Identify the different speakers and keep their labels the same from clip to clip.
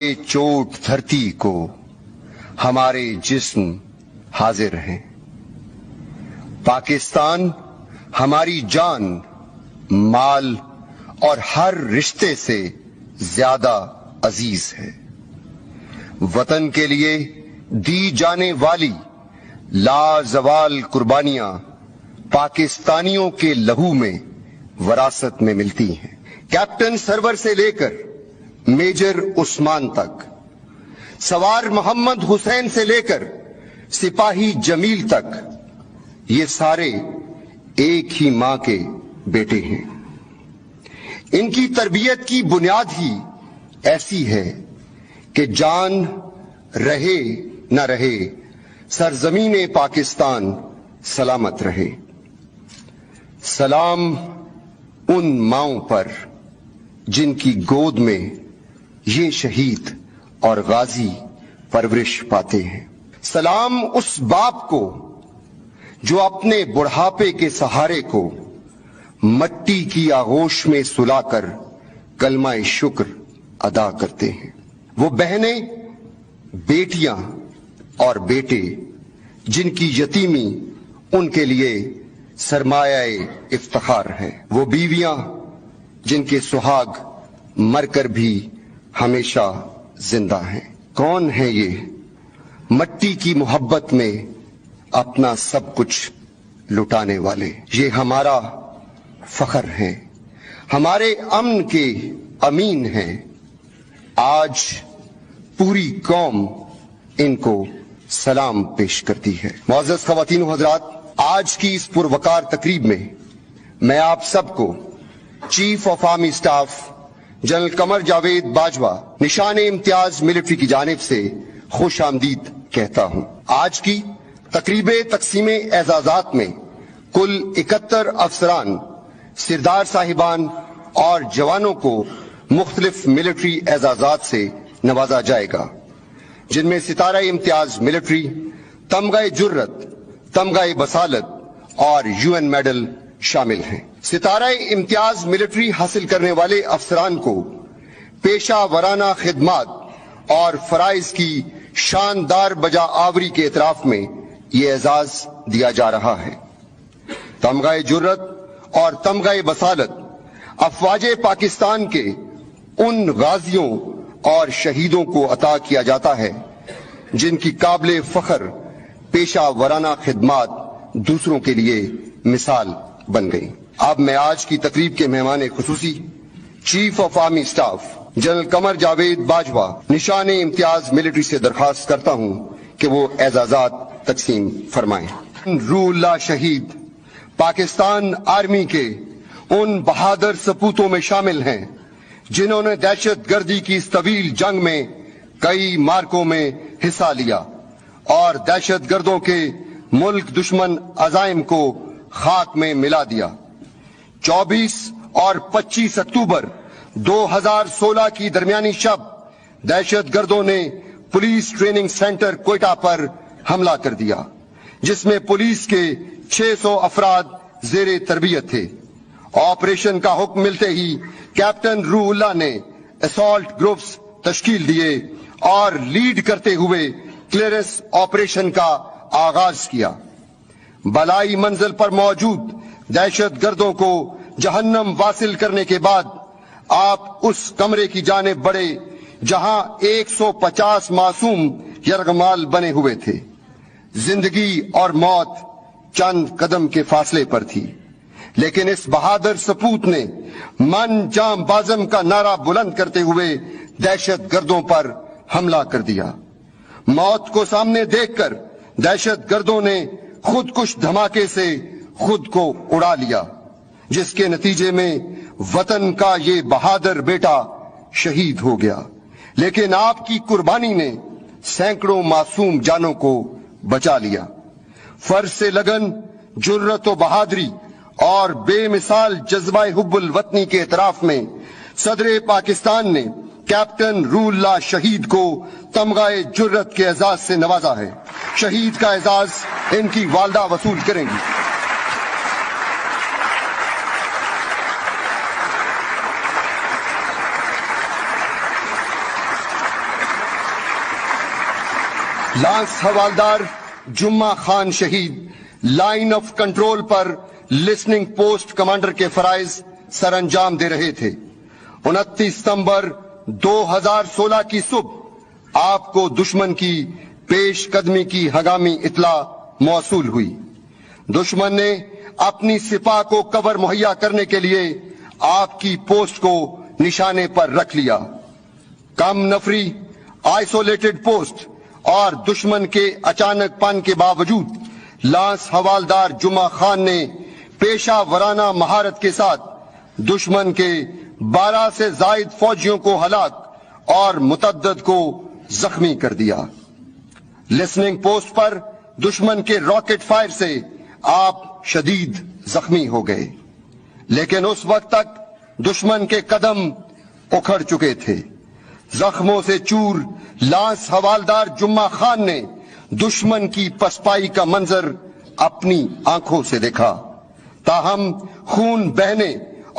Speaker 1: چوٹ دھرتی کو ہمارے جسم حاضر ہیں۔ پاکستان ہماری جان، مال اور ہر رشتے سے زیادہ عزیز ہے۔ وطن کے لیے دی جانے والی لازوال قربانیاں پاکستانیوں کے لہو میں وراثت میں ملتی ہیں۔ کیپٹن سرور سے لے کر میجر عثمان تک، سوار محمد حسین سے لے کر سپاہی جمیل تک، یہ سارے ایک ہی ماں کے بیٹے ہیں۔ ان کی تربیت کی بنیاد ہی ایسی ہے کہ جان رہے نہ رہے، سرزمین پاکستان سلامت رہے۔ سلام ان ماؤں پر جن کی گود میں یہ شہید اور غازی پرورش پاتے ہیں۔ سلام اس باپ کو جو اپنے بڑھاپے کے سہارے کو مٹی کی آغوش میں سلا کر کلمہ شکر ادا کرتے ہیں۔ وہ بہنیں، بیٹیاں اور بیٹے جن کی یتیمی ان کے لیے سرمایہ افتخار ہے۔ وہ بیویاں جن کے سہاگ مر کر بھی ہمیشہ زندہ ہیں۔ کون ہیں یہ؟ مٹی کی محبت میں اپنا سب کچھ لٹانے والے۔ یہ ہمارا فخر ہیں، ہمارے امن کے امین ہیں۔ آج پوری قوم ان کو سلام پیش کرتی ہے۔ معزز خواتین و حضرات، آج کی اس پروقار تقریب میں میں آپ سب کو chief of army staff general Qamar Javed Bajwa نشان امتیاز ملٹری کی جانب سے خوش آمدید کہتا ہوں۔ آج کی تقریب تقسیم اعزازات میں کل 71 افسران، سردار صاحبان اور جوانوں کو مختلف ملٹری اعزازات سے نوازا جائے گا، جن میں ستارہ امتیاز ملٹری، تمغہ جرت، تمغہ بصالت اور UN میڈل شامل ہیں۔ ستارہ امتیاز ملٹری حاصل کرنے والے افسران کو پیشہ ورانہ خدمات اور فرائض کی شاندار بجا آوری کے اعتراف میں یہ اعزاز دیا جا رہا ہے۔ تمغہ جرت اور تمغہ بصالت افواج پاکستان کے ان غازیوں اور شہیدوں کو عطا کیا جاتا ہے جن کی قابل فخر پیشہ ورانہ خدمات دوسروں کے لیے مثال بن گئی۔ اب میں آج کی تقریب کے مہمان خصوصی chief of army staff general Qamar Javed Bajwa نشان امتیاز ملٹری سے درخواست کرتا ہوں کہ وہ اعزازات تقسیم فرمائیں۔ روح اللہ شہید پاکستان آرمی کے ان بہادر سپوتوں میں شامل ہیں جنہوں نے دہشت گردی کی اس طویل جنگ میں کئی مارکوں میں حصہ لیا اور دہشت گردوں کے ملک دشمن عزائم کو خاک میں ملا دیا۔ 24 اور 25 اکتوبر 2016 کی درمیانی شب دہشت گردوں نے پولیس ٹریننگ سینٹر کوئٹہ پر حملہ کر دیا، جس میں پولیس کے 600 افراد زیر تربیت تھے۔ آپریشن کا حکم ملتے ہی کیپٹن روح اللہ نے اسالٹ گروپس تشکیل دیے اور لیڈ کرتے ہوئے کلیئرنس آپریشن کا آغاز کیا۔ بالائی منزل پر موجود دہشت گردوں کو جہنم واصل کرنے کے بعد آپ اس کمرے کی جانب بڑھے جہاں 150 معصوم یرغمال بنے ہوئے تھے۔ زندگی اور موت چند قدم کے فاصلے پر تھی، لیکن اس بہادر سپوت نے من جام بازم کا نعرہ بلند کرتے ہوئے دہشت گردوں پر حملہ کر دیا۔ موت کو سامنے دیکھ کر دہشت گردوں نے خود کش دھماکے سے خود کو اڑا لیا، جس کے نتیجے میں وطن کا یہ بہادر بیٹا شہید ہو گیا، لیکن آپ کی قربانی نے سینکڑوں معصوم جانوں کو بچا لیا۔ فرض سے لگن، جرت و بہادری اور بے مثال جذبہ حب الوطنی کے اعتراف میں صدر پاکستان نے کیپٹن روح اللہ شہید کو تمغہ جرت کے اعزاز سے نوازا ہے۔ شہید کا اعزاز ان کی والدہ وصول کریں گی۔ لانس حوالدار جمعہ خان شہید line of control per listening post commander کے فرائض سر انجام دے رہے تھے۔ 29 ستمبر 2016 کی صبح آپ کو دشمن کی پیش قدمی کی ہنگامی اطلاع موصول ہوئی۔ دشمن نے اپنی سپاہ کو کور مہیا کرنے کے لیے آپ کی پوسٹ کو نشانے پر رکھ لیا۔ کم نفری، آئسولیٹڈ پوسٹ اور دشمن کے اچانک پن کے باوجود لانس حوالدار جمعہ خان نے پیشہ ورانہ مہارت کے ساتھ دشمن کے 12 سے زائد فوجیوں کو ہلاک اور متعدد کو زخمی کر دیا۔ لسننگ پوسٹ پر دشمن کے راکٹ فائر سے آپ شدید زخمی ہو گئے، لیکن اس وقت تک دشمن کے قدم اکھڑ چکے تھے۔ زخموں سے چور لانس حوالدار جمعہ خان نے دشمن کی پسپائی کا منظر اپنی آنکھوں سے دیکھا، تاہم خون بہنے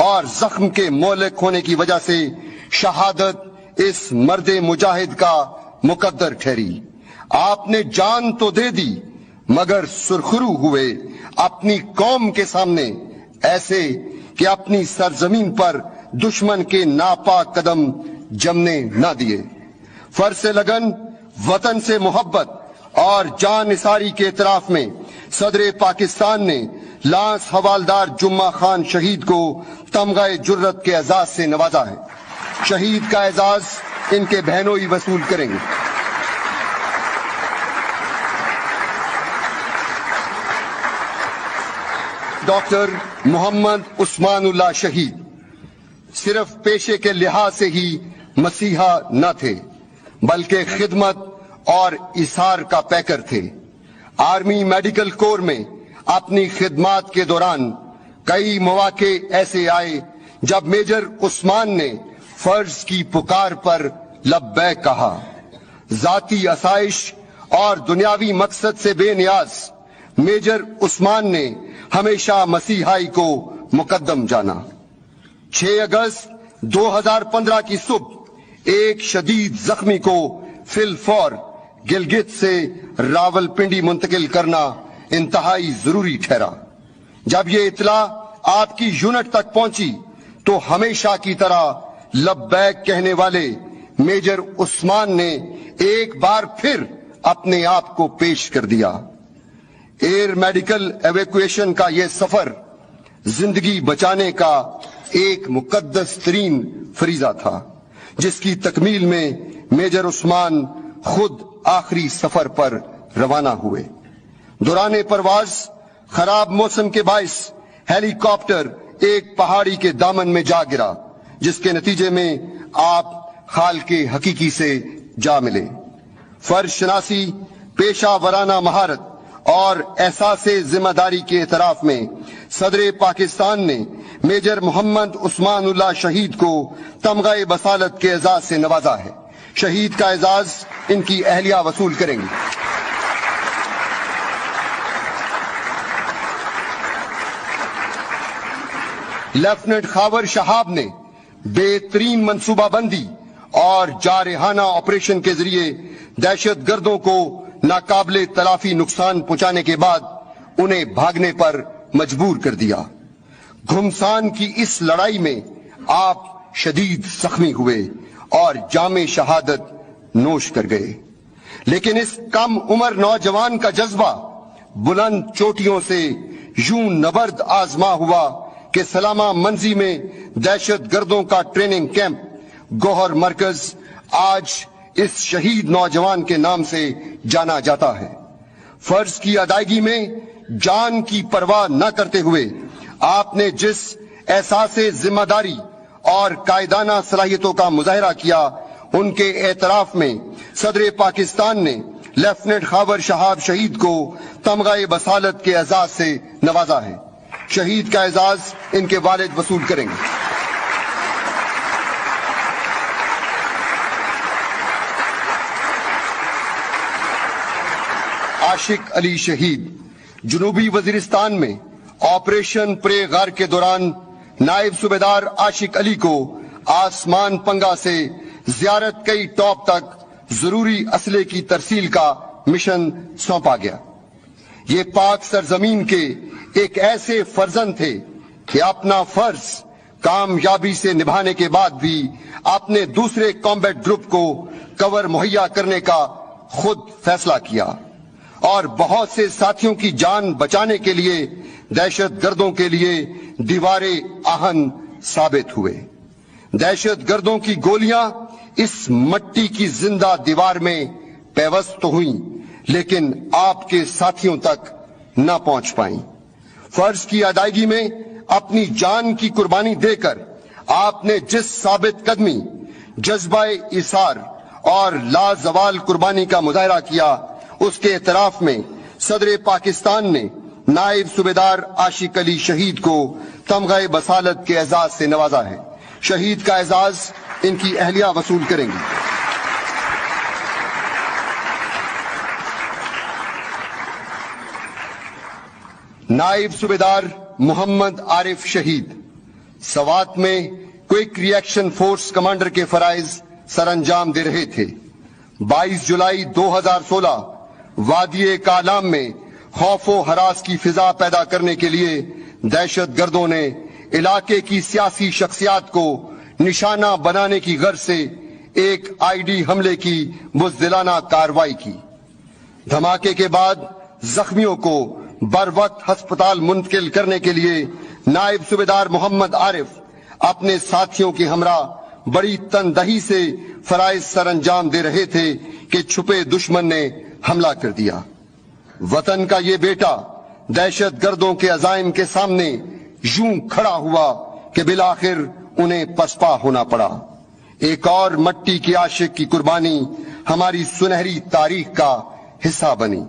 Speaker 1: اور زخم کے مہلک ہونے کی وجہ سے شہادت اس مرد مجاہد کا مقدر ٹھہری۔ آپ نے جان تو دے دی مگر سرخرو ہوئے اپنی قوم کے سامنے، ایسے کہ اپنی سرزمین پر دشمن کے ناپاک قدم جمنے نہ دیے۔ فرض لگن، وطن سے محبت اور جان نثاری کے اعتراف میں صدر پاکستان نے لانس حوالدار جمعہ خان شہید کو تمغہ جرت کے اعزاز سے نوازا ہے۔ شہید کا اعزاز ان کے بہنوئی وصول کریں گے۔ ڈاکٹر محمد عثمان اللہ شہید صرف پیشے کے لحاظ سے ہی مسیحا نہ تھے، بلکہ خدمت اور اثار کا پیکر تھے۔ آرمی میڈیکل کور میں اپنی خدمات کے دوران کئی مواقع ایسے آئے جب میجر عثمان نے فرض کی پکار پر لبیک کہا۔ ذاتی آسائش اور دنیاوی مقصد سے بے نیاز میجر عثمان نے ہمیشہ مسیحائی کو مقدم جانا۔ 6 اگست 2015 کی صبح ایک شدید زخمی کو فی الفور گلگت سے راول پنڈی منتقل کرنا انتہائی ضروری ٹھہرا۔ جب یہ اطلاع آپ کی یونٹ تک پہنچی تو ہمیشہ کی طرح لبیک کہنے والے میجر عثمان نے ایک بار پھر اپنے آپ کو پیش کر دیا۔ ایئر میڈیکل ایویکویشن کا یہ سفر زندگی بچانے کا ایک مقدس ترین فریضہ تھا، جس کی تکمیل میں میجر عثمان خود آخری سفر پر روانہ ہوئے۔ دوران پرواز خراب موسم کے باعث ہیلی کاپٹر ایک پہاڑی کے دامن میں جا گرا، جس کے نتیجے میں آپ خالق حقیقی سے جا ملے۔ فرض شناسی، پیشہ ورانہ مہارت اور احساس ذمہ داری کے اعتراف میں صدر پاکستان نے میجر محمد عثمان اللہ شہید کو تمغہ بصالت کے اعزاز سے نوازا ہے۔ شہید کا اعزاز ان کی اہلیہ وصول کریں گے۔ لیفٹیننٹ خاور شہاب نے بہترین منصوبہ بندی اور جارحانہ آپریشن کے ذریعے دہشت گردوں کو ناقابل تلافی نقصان پہنچانے کے بعد انہیں بھاگنے پر مجبور کر دیا۔ گھمسان کی اس لڑائی میں آپ شدید زخمی ہوئے اور جام شہادت نوش کر گئے، لیکن اس کم عمر نوجوان کا جذبہ بلند چوٹیوں سے یوں نبرد آزما ہوا کہ سلامہ منزی میں دہشت گردوں کا ٹریننگ کیمپ گوہر مرکز آج اس شہید نوجوان کے نام سے جانا جاتا ہے۔ فرض کی ادائیگی میں جان کی پرواہ نہ کرتے ہوئے آپ نے جس احساس ذمہ داری اور قائدانہ صلاحیتوں کا مظاہرہ کیا، ان کے اعتراف میں صدر پاکستان نے لیفٹیننٹ خاور شہاب شہید کو تمغہ بصالت کے اعزاز سے نوازا ہے۔ شہید کا اعزاز ان کے والد وصول کریں گے۔ عاشق علی شہید جنوبی وزیرستان میں آپریشن پرے غار کے دوران نائب صوبیدار عاشق علی کو آسمان پنگا سے زیارت کئی ٹاپ تک ضروری اسلحے کی ترسیل کا مشن سونپا گیا۔ یہ پاک سرزمین کے ایک ایسے فرزند تھے کہ اپنا فرض کامیابی سے نبھانے کے بعد بھی اپنے دوسرے کامبیٹ گروپ کو کور مہیا کرنے کا خود فیصلہ کیا اور بہت سے ساتھیوں کی جان بچانے کے لیے دہشت گردوں کے لیے دیوار آہن ثابت ہوئے۔ دہشت گردوں کی گولیاں اس مٹی کی زندہ دیوار میں پیوست تو ہوئیں لیکن آپ کے ساتھیوں تک نہ پہنچ پائیں۔ فرض کی ادائیگی میں اپنی جان کی قربانی دے کر آپ نے جس ثابت قدمی، جذبہ ایثار اور لازوال قربانی کا مظاہرہ کیا، اس کے اعتراف میں صدر پاکستان نے نائب صوبیدار عاشق علی شہید کو تمغہ بصالت کے اعزاز سے نوازا ہے۔ شہید کا اعزاز ان کی اہلیہ وصول کریں گی۔ نائب صوبیدار محمد عارف شہید سوات میں کوئک ری ایکشن فورس کمانڈر کے فرائض سر انجام دے رہے تھے۔ 22 جولائی 2016 وادی کالام میں خوف و ہراس کی فضا پیدا کرنے کے لیے دہشت گردوں نے علاقے کی سیاسی شخصیات کو نشانہ بنانے کی غرض سے ایک آئی ڈی حملے کی بزدلانہ کارروائی کی۔ دھماکے کے بعد زخمیوں کو بر وقت ہسپتال منتقل کرنے کے لیے نائب صوبیدار محمد عارف اپنے ساتھیوں کے ہمراہ بڑی تندہی سے فرائض سر انجام دے رہے تھے کہ چھپے دشمن نے حملہ کر دیا۔ وطن کا یہ بیٹا دہشت گردوں کے عزائم کے سامنے یوں کھڑا ہوا کہ بالآخر انہیں پسپا ہونا پڑا۔ ایک اور مٹی کے عاشق کی قربانی ہماری سنہری تاریخ کا حصہ بنی۔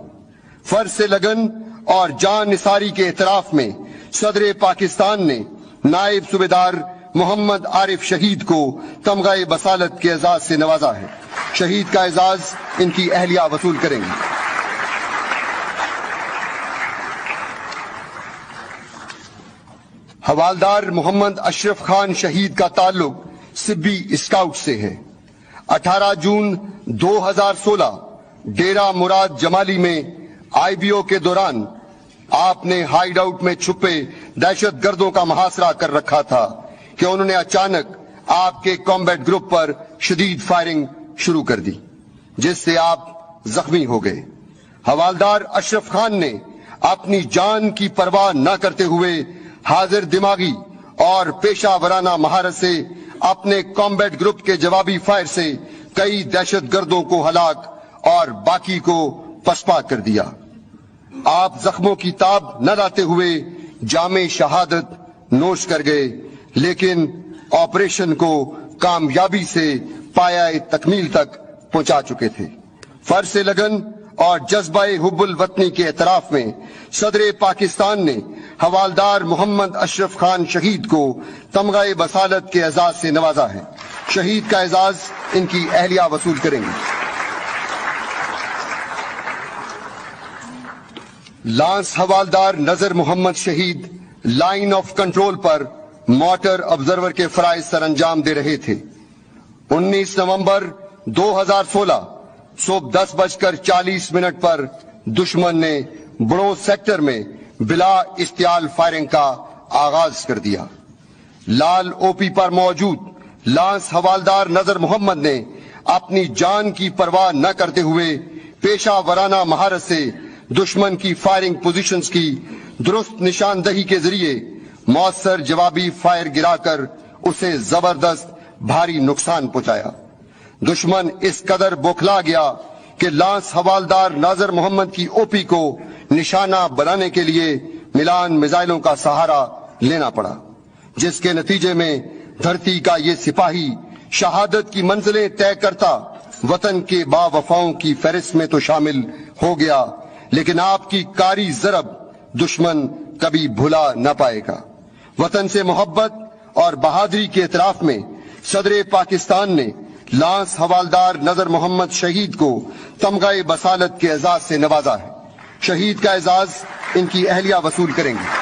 Speaker 1: فرض سے لگن اور جان نثاری کے اعتراف میں صدر پاکستان نے نائب صوبیدار محمد عارف شہید کو تمغہ بصالت کے اعزاز سے نوازا ہے۔ شہید کا اعزاز ان کی اہلیہ وصول کریں گی۔ حوالدار محمد اشرف خان شہید کا تعلق سبی اسکاؤٹ سے ہے۔ 18 جون 2016 ڈیرہ مراد جمالی میں آئی بی او کے دوران آپ نے ہائیڈ آؤٹ میں چھپے دہشت گردوں کا محاصرہ کر رکھا تھا کہ انہوں نے اچانک آپ کے کامبیٹ گروپ پر شدید فائرنگ شروع کر دی جس سے آپ زخمی ہو گئے۔ حوالدار اشرف خان نے اپنی جان کی پرواہ نہ کرتے ہوئے حاضر دماغی اور پیشہ ورانہ مہارت سے اپنے کامبیٹ گروپ کے جوابی فائر سے کئی دہشت گردوں کو ہلاک اور باقی کو پسپا کر دیا۔ آپ زخموں کی تاب نہ لاتے ہوئے جام شہادت نوش کر گئے لیکن آپریشن کو کامیابی سے پایہ تکمیل تک پہنچا چکے تھے۔ فرض سے لگن اور جذبہ حب الوطنی کے اعتراف میں صدر پاکستان نے حوالدار محمد اشرف خان شہید کو تمغہ بصالت کے اعزاز سے نوازا ہے۔ شہید کا اعزاز ان کی اہلیہ وصول کریں گے۔ لانس حوالدار نذر محمد شہید line of control per motor observer کے فرائض سر انجام دے رہے تھے۔ 19 نومبر 2016 صبح 10:40 پر دشمن نے بڑو سیکٹر میں بلا اشتعال فائرنگ کا آغاز کر دیا۔ لال او پی پر موجود لانس حوالدار نذر محمد نے اپنی جان کی پرواہ نہ کرتے ہوئے پیشہ ورانہ مہارت سے دشمن کی فائرنگ پوزیشنز کی درست نشاندہی کے ذریعے مؤثر جوابی فائر گرا کر اسے زبردست بھاری نقصان پہنچایا۔ دشمن اس قدر بوکھلا گیا کہ لانس حوالدار نذر محمد کی او پی کو نشانہ بنانے کے لیے ملان میزائلوں کا سہارا لینا پڑا، جس کے نتیجے میں دھرتی کا یہ سپاہی شہادت کی منزلیں طے کرتا وطن کے با وفاؤں کی فہرست میں تو شامل ہو گیا، لیکن آپ کی کاری ضرب دشمن کبھی بھلا نہ پائے گا۔ وطن سے محبت اور بہادری کے اعتراف میں صدر پاکستان نے لانس حوالدار نذر محمد شہید کو تمغہ بصالت کے اعزاز سے نوازا ہے۔ شہید کا اعزاز ان کی اہلیہ وصول کریں گے۔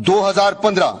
Speaker 1: 2015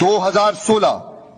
Speaker 1: 2016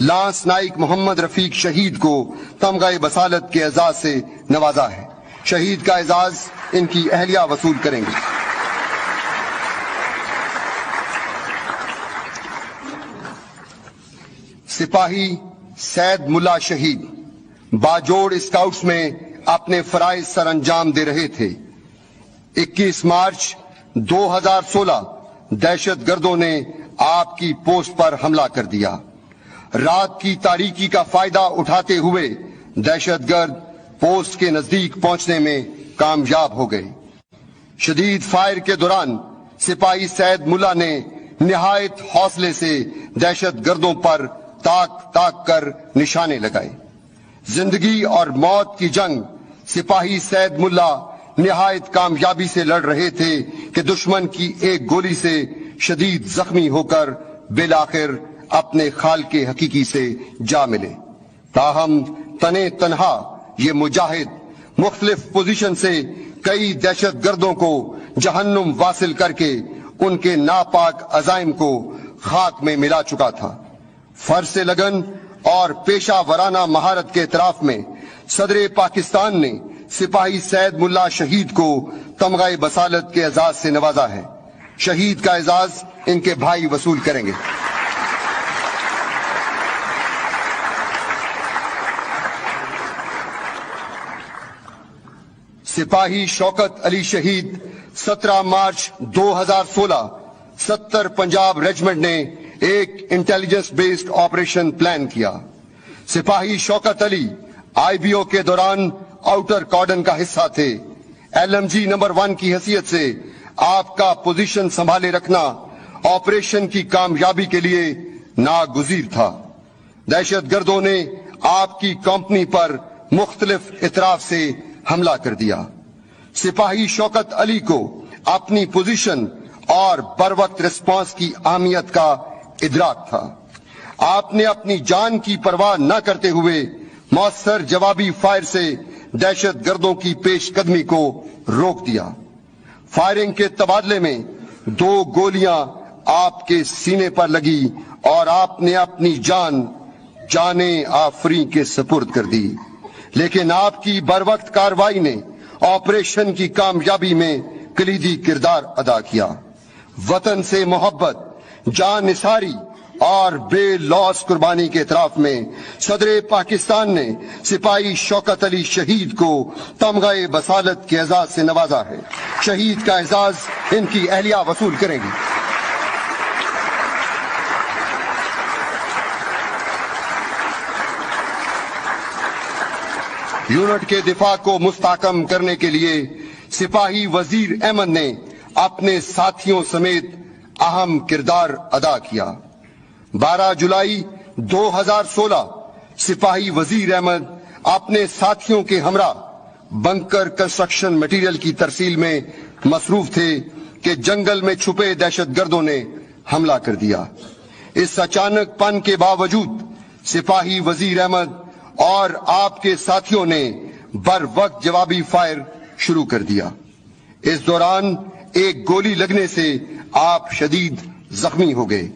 Speaker 1: لانس نائک محمد رفیق شہید کو تمغہ بصالت کے اعزاز سے نوازا ہے۔ شہید کا اعزاز ان کی اہلیہ وصول کریں گے۔ سپاہی سید ملا شہید باجوڑ اسکاؤٹس میں اپنے فرائض سر انجام دے رہے تھے۔ 21 مارچ 2016 دہشت گردوں نے آپ کی پوسٹ پر حملہ کر دیا۔ رات کی تاریکی کا فائدہ اٹھاتے ہوئے دہشت گرد پوسٹ کے نزدیک پہنچنے میں کامیاب ہو گئے۔ شدید فائر کے دوران سپاہی سید ملا نے نہایت حوصلے سے دہشت گردوں پر تاک تاک کر نشانے لگائے۔ زندگی اور موت کی جنگ سپاہی سید ملا نہایت کامیابی سے لڑ رہے تھے کہ دشمن کی ایک گولی سے شدید زخمی ہو کر بالآخر اپنے خالق حقیقی سے جا ملے۔ تاہم تنے تنہا یہ مجاہد مختلف پوزیشن سے کئی دہشت گردوں کو جہنم واصل کر کے ان کے ناپاک عزائم کو خاک میں ملا چکا تھا۔ فرض سے لگن اور پیشہ ورانہ مہارت کے اعتراف میں صدر پاکستان نے سپاہی سید ملا شہید کو تمغہ بصالت کے اعزاز سے نوازا ہے۔ شہید کا اعزاز ان کے بھائی وصول کریں گے۔ سپاہی شوکت علی شہید 17 مارچ 2016 70 پنجاب ریجمنٹ نے ایک انٹیلیجنس بیسڈ آپریشن پلان کیا۔ سپاہی شوکت علی آئی بی او کے دوران آؤٹر کارڈن کا حصہ تھے۔ ایل ایم جی نمبر 1 کی حیثیت سے آپ کا پوزیشن سنبھالے رکھنا آپریشن کی کامیابی کے لیے ناگزیر تھا۔ دہشت گردوں نے آپ کی کمپنی پر مختلف اطراف سے حملہ کر دیا۔ سپاہی شوکت علی کو اپنی پوزیشن اور بروقت ریسپانس کی اہمیت کا ادراک تھا۔ آپ نے اپنی جان کی پرواہ نہ کرتے ہوئے مؤثر جوابی فائر سے دہشت گردوں کی پیش قدمی کو روک دیا۔ فائرنگ کے تبادلے میں 2 گولیاں آپ کے سینے پر لگی اور آپ نے اپنی جان آفریں کے سپرد کر دی، لیکن آپ کی بروقت کارروائی نے آپریشن کی کامیابی میں کلیدی کردار ادا کیا۔ وطن سے محبت، جان نثاری اور بے لوث قربانی کے اعتراف میں صدر پاکستان نے سپاہی شوکت علی شہید کو تمغہ بصالت کے اعزاز سے نوازا ہے۔ شہید کا اعزاز ان کی اہلیہ وصول کریں گی۔ یونٹ کے دفاع کو مستحکم کرنے کے لیے سپاہی وزیر احمد نے اپنے ساتھیوں سمیت اہم کردار ادا کیا۔ 12 جولائی 2016 سپاہی وزیر احمد اپنے ساتھیوں کے ہمراہ بنکر کنسٹرکشن مٹیریل کی ترسیل میں مصروف تھے کہ جنگل میں چھپے دہشت گردوں نے حملہ کر دیا۔ اس اچانک پن کے باوجود سپاہی وزیر احمد اور آپ کے ساتھیوں نے بر وقت جوابی فائر شروع کر دیا۔ اس دوران ایک گولی لگنے سے آپ شدید زخمی ہو گئے،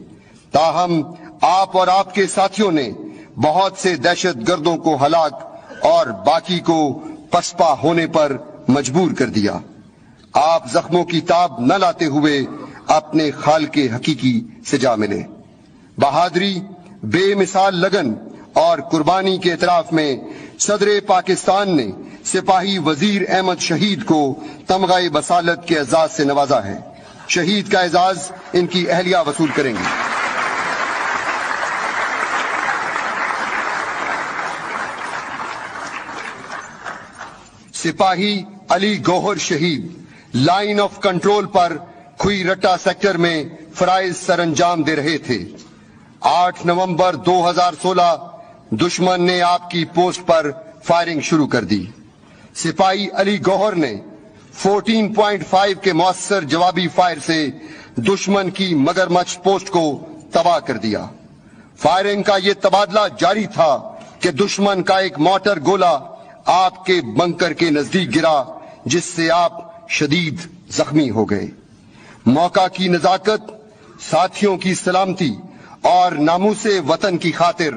Speaker 1: تاہم آپ اور آپ کے ساتھیوں نے بہت سے دہشت گردوں کو ہلاک اور باقی کو پسپا ہونے پر مجبور کر دیا۔ آپ زخموں کی تاب نہ لاتے ہوئے اپنے خالق حقیقی سے جا ملے۔ بہادری، بے مثال لگن اور قربانی کے اعتراف میں صدر پاکستان نے سپاہی وزیر احمد شہید کو تمغہ بصالت کے اعزاز سے نوازا ہے۔ شہید کا اعزاز ان کی اہلیہ وصول کریں گے۔ سپاہی علی گوہر شہید لائن آف کنٹرول پر کھوئی رٹا سیکٹر میں فرائض سر انجام دے رہے تھے۔ 8 نومبر 2016 دشمن نے آپ کی پوسٹ پر فائرنگ شروع کر دی۔ سپاہی علی گوہر نے 14.5 کے مؤثر جوابی فائر سے دشمن کی مگرمچھ پوسٹ کو تباہ کر دیا۔ فائرنگ کا یہ تبادلہ جاری تھا کہ دشمن کا ایک مارٹر گولہ آپ کے بنکر کے نزدیک گرا، جس سے آپ شدید زخمی ہو گئے۔ موقع کی نزاکت، ساتھیوں کی سلامتی اور ناموس وطن کی خاطر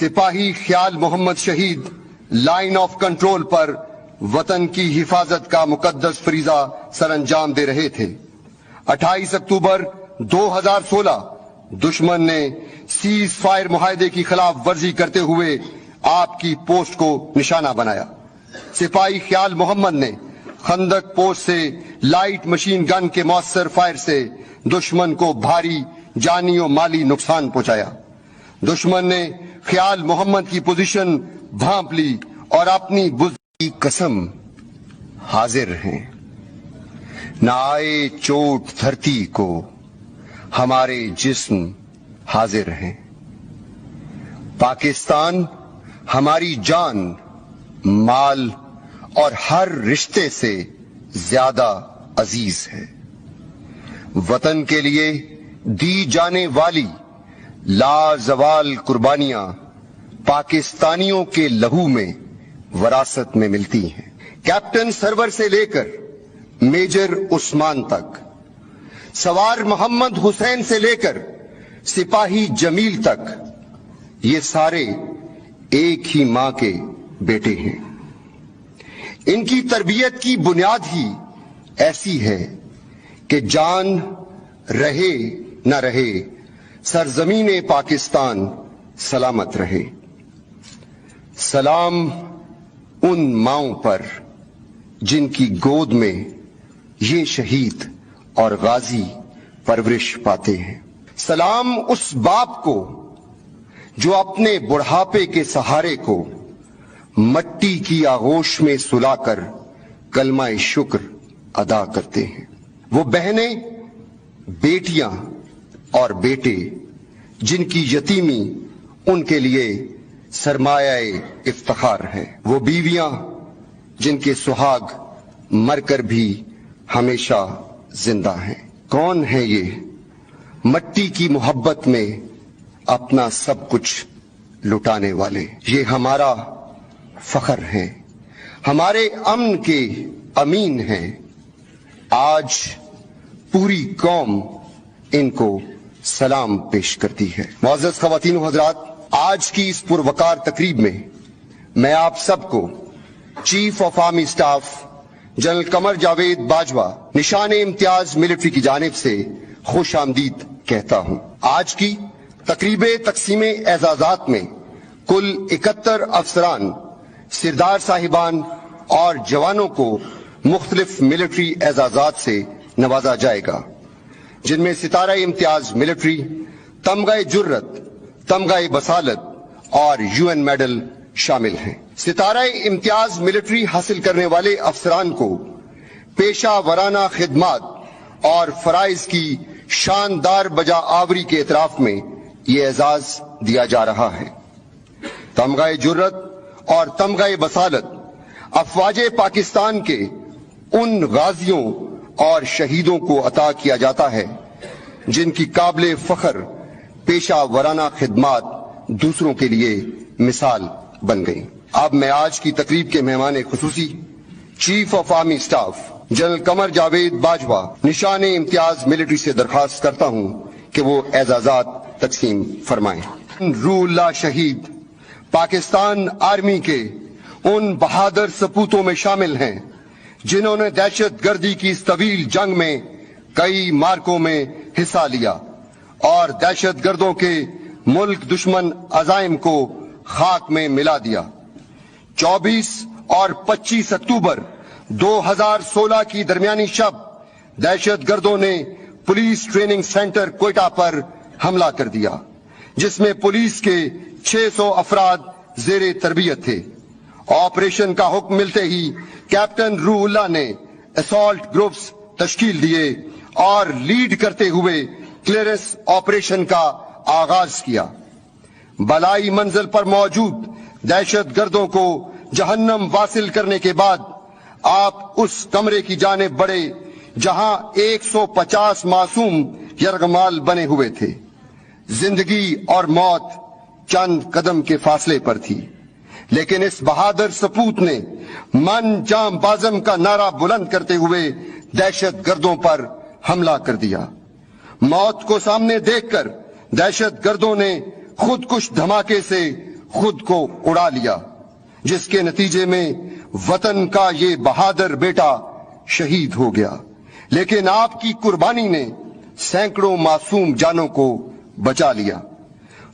Speaker 1: سپاہی خیال محمد شہید لائن آف کنٹرول پر وطن کی حفاظت کا مقدس فریضہ سر انجام دے رہے تھے۔ 28 اکتوبر 2016 دشمن نے سیز فائر معاہدے کی خلاف ورزی کرتے ہوئے آپ کی پوسٹ کو نشانہ بنایا۔ سپاہی خیال محمد نے خندق پوسٹ سے لائٹ مشین گن کے مؤثر فائر سے دشمن کو بھاری جانی و مالی نقصان پہنچایا۔ دشمن نے خیال محمد کی پوزیشن بھانپ لی اور اپنی بزدلی کی قسم حاضر ہیں، نہ آئے چوٹ دھرتی کو ہمارے جسم حاضر ہیں۔ پاکستان ہماری جان، مال اور ہر رشتے سے زیادہ عزیز ہے۔ وطن کے لیے دی جانے والی لازوال قربانیاں پاکستانیوں کے لہو میں وراثت میں ملتی ہیں۔ کیپٹن سرور سے لے کر میجر عثمان تک، سوار محمد حسین سے لے کر سپاہی جمیل تک، یہ سارے ایک ہی ماں کے بیٹے ہیں۔ ان کی تربیت کی بنیاد ہی ایسی ہے کہ جان رہے نہ رہے سرزمین پاکستان سلامت رہے۔ سلام ان ماؤں پر جن کی گود میں یہ شہید اور غازی پرورش پاتے ہیں۔ سلام اس باپ کو جو اپنے بڑھاپے کے سہارے کو مٹی کی آغوش میں سلا کر کلمہ شکر ادا کرتے ہیں۔ وہ بہنیں، بیٹیاں اور بیٹے جن کی یتیمی ان کے لیے سرمایہ افتخار ہے۔ وہ بیویاں جن کے سہاگ مر کر بھی ہمیشہ زندہ ہیں۔ کون ہے یہ مٹی کی محبت میں اپنا سب کچھ لٹانے والے؟ یہ ہمارا فخر ہے، ہمارے امن کے امین ہیں۔ آج پوری قوم ان کو سلام پیش کرتی ہے۔ معزز خواتین و حضرات، آج کی اس پروقار تقریب میں میں آپ سب کو chief of army staff general Qamar Javed Bajwa نشان امتیاز ملٹری کی جانب سے خوش آمدید کہتا ہوں۔ آج کی تقریب تقسیم اعزازات میں کل 71 افسران، سردار صاحبان اور جوانوں کو مختلف ملٹری اعزازات سے نوازا جائے گا، جن میں ستارہ امتیاز ملٹری، تمغہ جرت، تمغہ بصالت اور UN میڈل شامل ہیں۔ ستارہ امتیاز ملٹری حاصل کرنے والے افسران کو پیشہ ورانہ خدمات اور فرائض کی شاندار بجا آوری کے اعتراف میں یہ اعزاز دیا جا رہا ہے۔ تمغہ جرت اور تمغہ بصالت افواج پاکستان کے ان غازیوں اور شہیدوں کو عطا کیا جاتا ہے جن کی قابل فخر پیشہ ورانہ خدمات دوسروں کے لیے مثال بن گئی۔ اب میں آج کی تقریب کے مہمان خصوصی chief of army staff general Qamar Javed Bajwa نشان امتیاز ملٹری سے درخواست کرتا ہوں کہ وہ اعزازات تقسیم فرمائیں۔ روح اللہ شہید پاکستان آرمی کے ان بہادر سپوتوں میں شامل ہیں جنہوں نے دہشت گردی کی اس طویل جنگ میں کئی مارکوں میں حصہ لیا اور دہشت گردوں کے ملک دشمن عزائم کو خاک میں ملا دیا۔ 24 اور 25 اکتوبر 2016 کی درمیانی شب دہشت گردوں نے پولیس ٹریننگ سینٹر کوئٹہ پر حملہ کر دیا، جس میں پولیس کے 600 افراد زیر تربیت تھے۔ آپریشن کا حکم ملتے ہی کیپٹن روح اللہ نے اسالٹ گروپس تشکیل دیے اور لیڈ کرتے ہوئے کلیئرنس آپریشن کا آغاز کیا۔ بلائی منزل پر موجود دہشت گردوں کو جہنم واصل کرنے کے بعد آپ اس کمرے کی جانب بڑھے جہاں 150 معصوم یرغمال بنے ہوئے تھے۔ زندگی اور موت چند قدم کے فاصلے پر تھی، لیکن اس بہادر سپوت نے من جام بازم کا نعرہ بلند کرتے ہوئے دہشت گردوں پر حملہ کر دیا۔ موت کو سامنے دیکھ کر دہشت گردوں نے خودکش دھماکے سے خود کو اڑا لیا، جس کے نتیجے میں وطن کا یہ بہادر بیٹا شہید ہو گیا، لیکن آپ کی قربانی نے سینکڑوں معصوم جانوں کو بچا لیا۔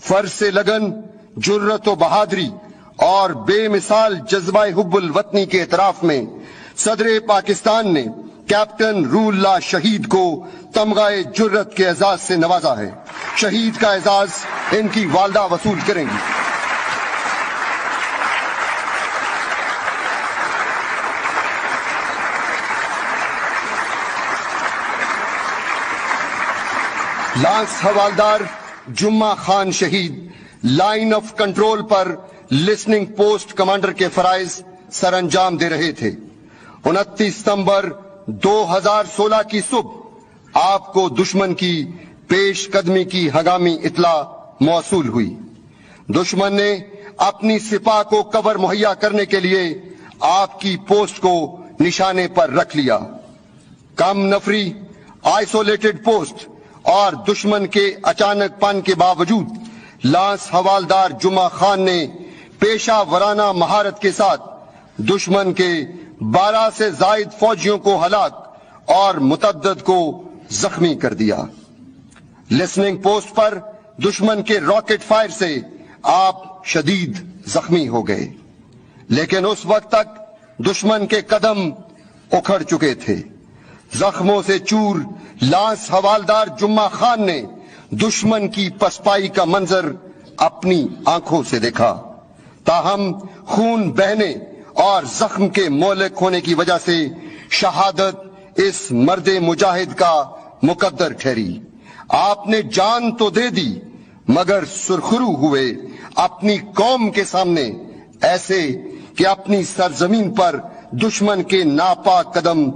Speaker 1: فرض سے لگن، جرت و بہادری اور بے مثال جذبہ حب الوطنی کے اعتراف میں صدر پاکستان نے کیپٹن رول اللہ شہید کو تمغہ جرت کے اعزاز سے نوازا ہے۔ شہید کا اعزاز ان کی والدہ وصول کریں گی۔ لانس حوالدار جمعہ خان شہید line of control per listening post commander کے فرائض سر انجام دے رہے تھے۔ 29 ستمبر 2016 کی صبح آپ کو دشمن کی پیش قدمی کی ہنگامی اطلاع موصول ہوئی۔ دشمن نے اپنی سپاہ کو کور مہیا کرنے کے لیے آپ کی پوسٹ کو نشانے پر رکھ لیا۔ کم نفری، آئسولیٹڈ پوسٹ اور دشمن کے اچانک پن کے باوجود لانس حوالدار جمعہ خان نے پیشہ ورانہ مہارت کے ساتھ دشمن کے 12 سے زائد فوجیوں کو ہلاک اور متعدد کو زخمی کر دیا۔ لسننگ پوسٹ پر دشمن کے راکٹ فائر سے آپ شدید زخمی ہو گئے، لیکن اس وقت تک دشمن کے قدم اکھڑ چکے تھے۔ زخموں سے چور لانس حوالدار جمعہ خان نے دشمن کی پسپائی کا منظر اپنی آنکھوں سے دیکھا، تاہم خون بہنے اور زخم کے مہلک ہونے کی وجہ سے شہادت اس مرد مجاہد کا مقدر ٹھہری۔ آپ نے جان تو دے دی مگر سرخرو ہوئے اپنی قوم کے سامنے، ایسے کہ اپنی سرزمین پر دشمن کے ناپاک قدم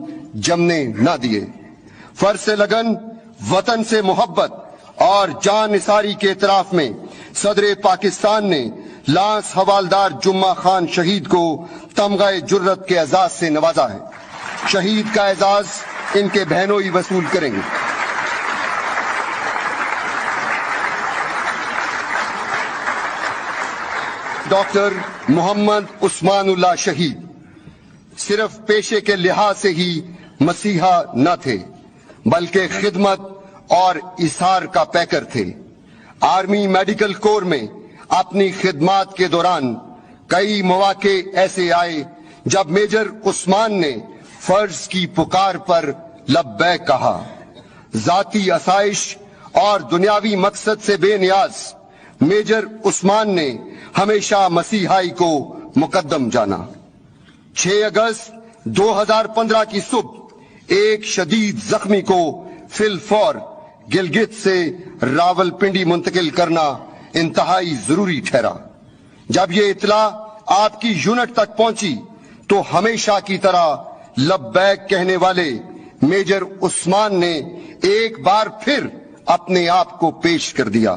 Speaker 1: جمنے نہ دیے۔ فرض سے لگن، وطن سے محبت اور جان نثاری کے اعتراف میں صدر پاکستان نے لانس حوالدار جمعہ خان شہید کو تمغہ جرت کے اعزاز سے نوازا ہے۔ شہید کا اعزاز ان کے بہنوئی وصول کریں گے۔ ڈاکٹر محمد عثمان اللہ شہید صرف پیشے کے لحاظ سے ہی مسیحا نہ تھے، بلکہ خدمت اور اظہار کا پیکر تھے۔ آرمی میڈیکل کور میں اپنی خدمات کے دوران کئی مواقع ایسے آئے جب میجر عثمان نے فرض کی پکار پر لبیک کہا۔ ذاتی آسائش اور دنیاوی مقصد سے بے نیاز میجر عثمان نے ہمیشہ مسیحائی کو مقدم جانا۔ 6 اگست 2015 کی صبح ایک شدید زخمی کو فی الفور گلگت سے راول پنڈی منتقل کرنا انتہائی ضروری ٹھہرا۔ جب یہ اطلاع آپ کی یونٹ تک پہنچی تو ہمیشہ کی طرح لبیک کہنے والے میجر عثمان نے ایک بار پھر اپنے آپ کو پیش کر دیا۔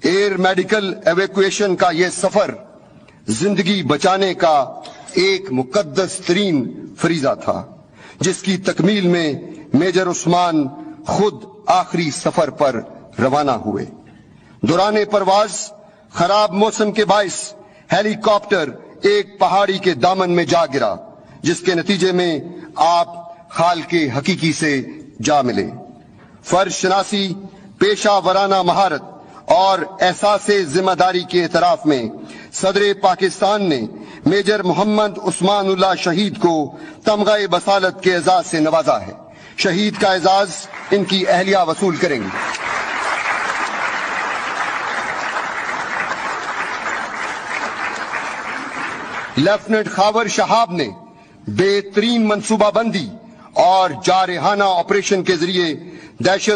Speaker 1: ایئر میڈیکل ایویکویشن کا یہ سفر زندگی بچانے کا ایک مقدس ترین فریضہ تھا، جس کی تکمیل میں میجر عثمان خود آخری سفر پر روانہ ہوئے۔ دوران پرواز خراب موسم کے باعث ہیلی کاپٹر ایک پہاڑی کے دامن میں جا گرا، جس کے نتیجے میں آپ خالق حقیقی سے جا ملے۔ فرض شناسی، پیشہ ورانہ مہارت اور احساس ذمہ داری کے اعتراف میں صدر پاکستان نے میجر محمد عثمان اللہ شہید کو تمغہ بصالت کے اعزاز سے نوازا ہے۔ شہید کا اعزاز ان کی اہلیہ وصول کریں گی۔ لیفٹیننٹ خاور شہاب نے بہترین منصوبہ بندی اور جارحانہ آپریشن کے ذریعے دہشت